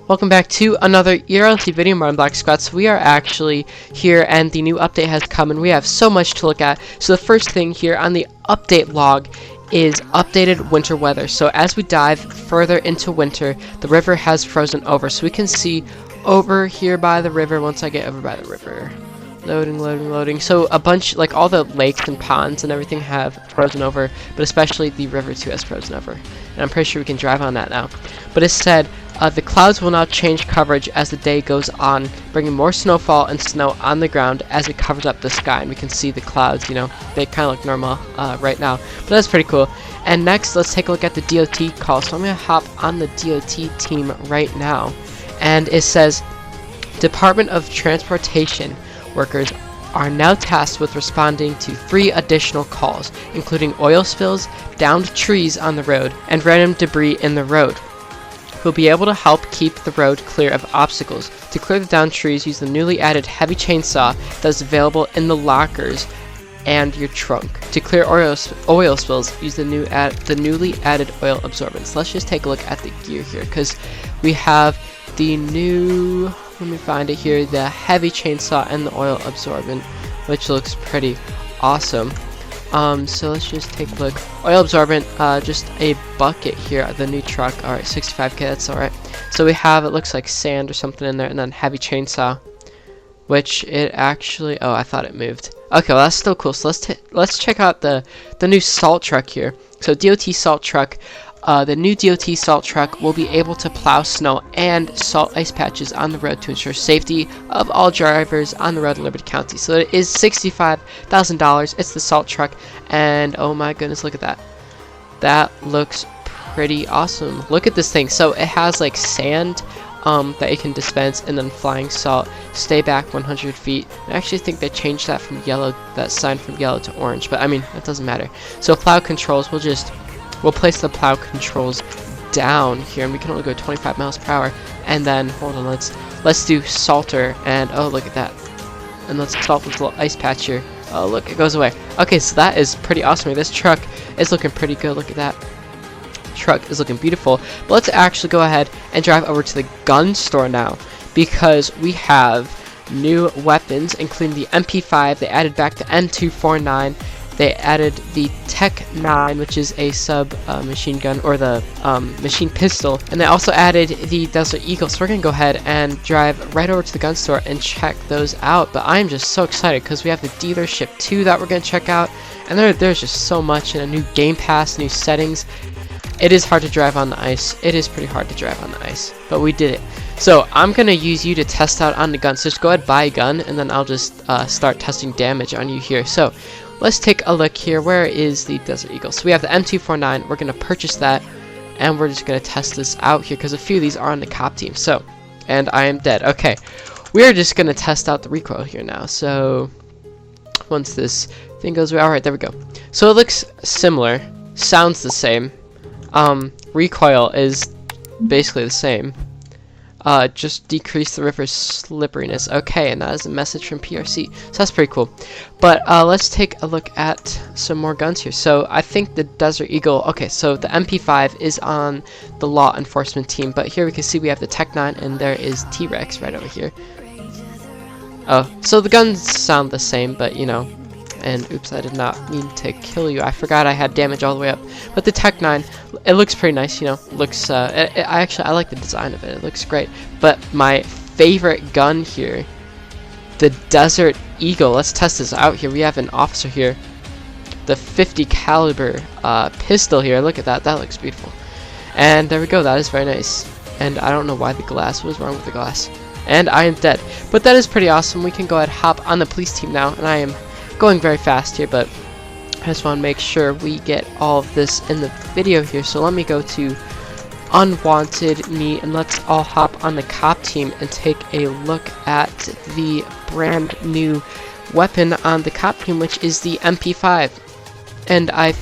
Welcome back to another ERLC video, ModernBlox Squats. We are actually here and the new update has come and we have so much to look at. So the first thing here on the update log is updated winter weather. So as we dive further into winter, the river has frozen over. So we can see over here by the river, once I get over by the river. Loading. So a bunch, like all the lakes and ponds and everything have frozen over, but especially the river too has frozen over. And I'm pretty sure we can drive on that now. But it said, the clouds will now change coverage as the day goes on, bringing more snowfall and snow on the ground as it covers up the sky. And we can see the clouds, you know, they kind of look normal right now. But that's pretty cool. And next, let's take a look at the DOT call. So I'm going to hop on the DOT team right now. And it says, Department of Transportation workers are now tasked with responding to 3 additional calls, including oil spills, downed trees on the road, and random debris in the road. Who'll be able to help keep the road clear of obstacles. To clear the downed trees, use the newly added heavy chainsaw that's available in the lockers and your trunk. To clear oil spills, use the newly added oil absorbents. Let's just take a look at the gear here, because we have the new, let me find it here, the heavy chainsaw and the oil absorbent, which looks pretty awesome. So let's just take a look. Oil absorbent, just a bucket here, the new truck. Alright, 65k, that's alright. So we have, it looks like sand or something in there, and then heavy chainsaw, which it actually, oh, I thought it moved. Okay, well that's still cool. So let's check out the new salt truck here. So DOT salt truck. The new DOT salt truck will be able to plow snow and salt ice patches on the road to ensure safety of all drivers on the road in Liberty County. So it is $65,000. It's the salt truck, and oh my goodness, look at that. That looks pretty awesome. Look at this thing. So it has like sand that it can dispense, and then flying salt. Stay back 100 feet. I actually think they changed that from yellow, that sign from yellow to orange, but I mean, that doesn't matter. So plow controls, we'll place the plow controls down here, and we can only go 25 miles per hour. And then, hold on, let's do salter, and oh, look at that. And let's salt this little ice patch here. Oh, look, it goes away. Okay, so that is pretty awesome. This truck is looking pretty good. Look at that. Truck is looking beautiful. But let's actually go ahead and drive over to the gun store now, because we have new weapons, including the MP5. They added back the M249. They added the Tech 9, which is a machine gun, or the machine pistol, and they also added the Desert Eagle. So we're gonna go ahead and drive right over to the gun store and check those out. But I'm just so excited because we have the dealership too that we're gonna check out, and there's just so much, and a new game pass, new settings. It is hard to drive on the ice. It is pretty hard to drive on the ice, but we did it. So I'm gonna use you to test out on the gun. So just go ahead, buy a gun, and then I'll just start testing damage on you here. So let's take a look here. Where is the Desert Eagle? So we have the M249. We're going to purchase that, and we're just going to test this out here, because a few of these are on the cop team. So, and I am dead. Okay, we're just going to test out the recoil here now. So once this thing goes away, alright, there we go. So it looks similar, sounds the same. Recoil is basically the same. Just decrease the river's slipperiness. Okay, and that is a message from PRC. So that's pretty cool. But let's take a look at some more guns here. So I think the Desert Eagle, okay, so the MP5 is on the law enforcement team, but here we can see we have the Tech 9, and there is T-Rex right over here. Oh, so the guns sound the same, but you know, and oops, I did not mean to kill you. I forgot I had damage all the way up. But the Tech 9, it looks pretty nice, you know. Looks, I like the design of it. It looks great. But my favorite gun here, the Desert Eagle. Let's test this out here. We have an officer here. The 50 caliber pistol here. Look at that. That looks beautiful. And there we go. That is very nice. And I don't know why the glass was wrong with the glass. And I am dead. But that is pretty awesome. We can go ahead and hop on the police team now. And I am going very fast here, but I just want to make sure we get all of this in the video here. So let me go to unwanted me, and let's all hop on the cop team and take a look at the brand new weapon on the cop team, which is the MP5. And I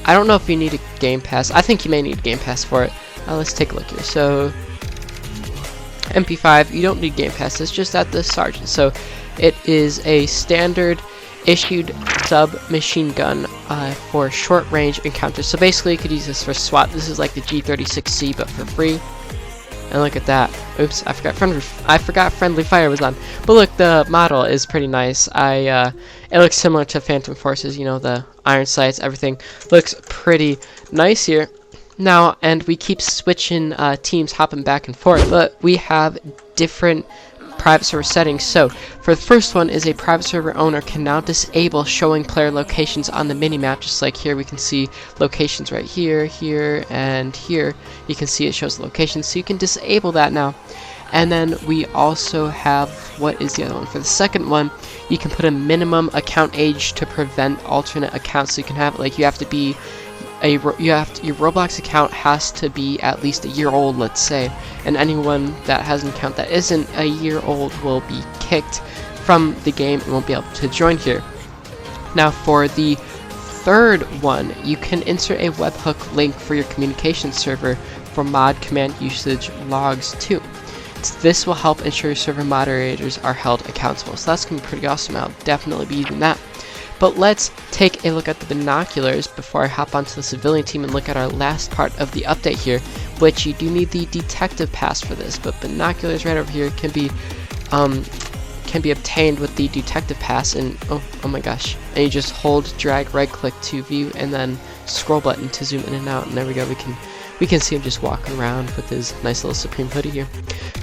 don't know if you need a game pass. I think you may need a game pass for it. Let's take a look here. So MP5, you don't need game pass. It's just at the sergeant. So it is a standard issued submachine gun for short range encounters. So basically you could use this for SWAT. This is like the G36C but for free. And look at that. Oops, I forgot friendly fire was on. But look, the model is pretty nice. It looks similar to Phantom Forces, you know, the iron sights, everything looks pretty nice here. Now, and we keep switching teams, hopping back and forth, but we have different private server settings. So for the first one is a private server owner can now disable showing player locations on the minimap. Just like here, we can see locations right here, here, and here. You can see it shows locations, so you can disable that now. And then we also have, what is the other one? For the second one, you can put a minimum account age to prevent alternate accounts. So you can have, like, you have to be your Roblox account has to be at least a year old, let's say, and anyone that has an account that isn't a year old will be kicked from the game and won't be able to join here. Now for the third one, you can insert a webhook link for your communication server for mod command usage logs too. This will help ensure your server moderators are held accountable. So that's going to be pretty awesome. I'll definitely be using that. But let's take a look at the binoculars before I hop onto the civilian team and look at our last part of the update here, which you do need the detective pass for this, but binoculars right over here can be obtained with the detective pass. And oh my gosh, and you just hold, drag, right click to view, and then scroll button to zoom in and out, and there we go. We can see him just walking around with his nice little Supreme hoodie here.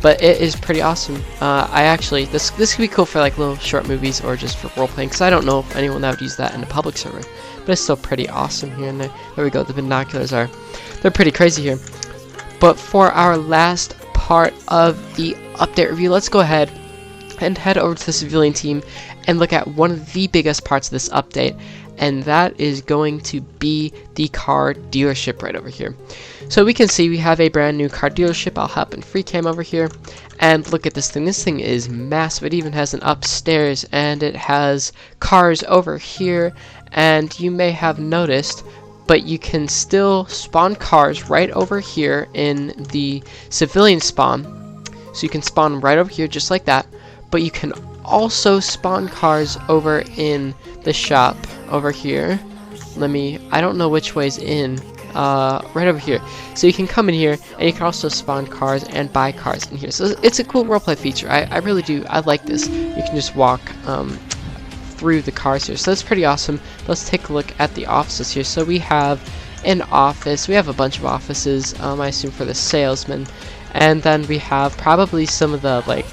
But it is pretty awesome. This could be cool for like little short movies or just for role playing, because I don't know if anyone that would use that in a public server. But it's still pretty awesome here. And there we go. The binoculars they're pretty crazy here. But for our last part of the update review, let's go ahead and head over to the civilian team and look at one of the biggest parts of this update, and that is going to be the car dealership right over here. So we can see we have a brand new car dealership. I'll hop in free cam over here and look at this thing. This thing is massive. It even has an upstairs, and it has cars over here, and you may have noticed, but you can still spawn cars right over here in the civilian spawn. So you can spawn right over here just like that, but you can also spawn cars over in the shop over here. I don't know which way's in, right over here. So you can come in here, and you can also spawn cars and buy cars in here. So it's a cool roleplay feature. I really do. I like this. You can just walk through the cars here. So that's pretty awesome. Let's take a look at the offices here. So we have an office. We have a bunch of offices, I assume for the salesman. And then we have probably some of the, like,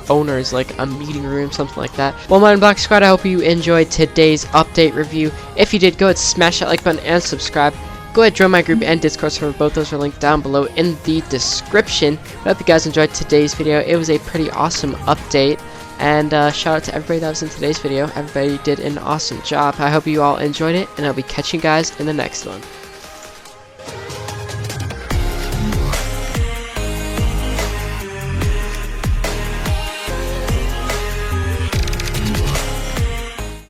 owners, like a meeting room, something like that. Well, ModernBlox Squad, I hope you enjoyed today's update review. If you did, go ahead and smash that like button and subscribe. Go ahead, join my group and Discord server. Both those are linked down below in the description. I hope you guys enjoyed today's video. It was a pretty awesome update. And shout out to everybody that was in today's video. Everybody did an awesome job. I hope you all enjoyed it, and I'll be catching you guys in the next one.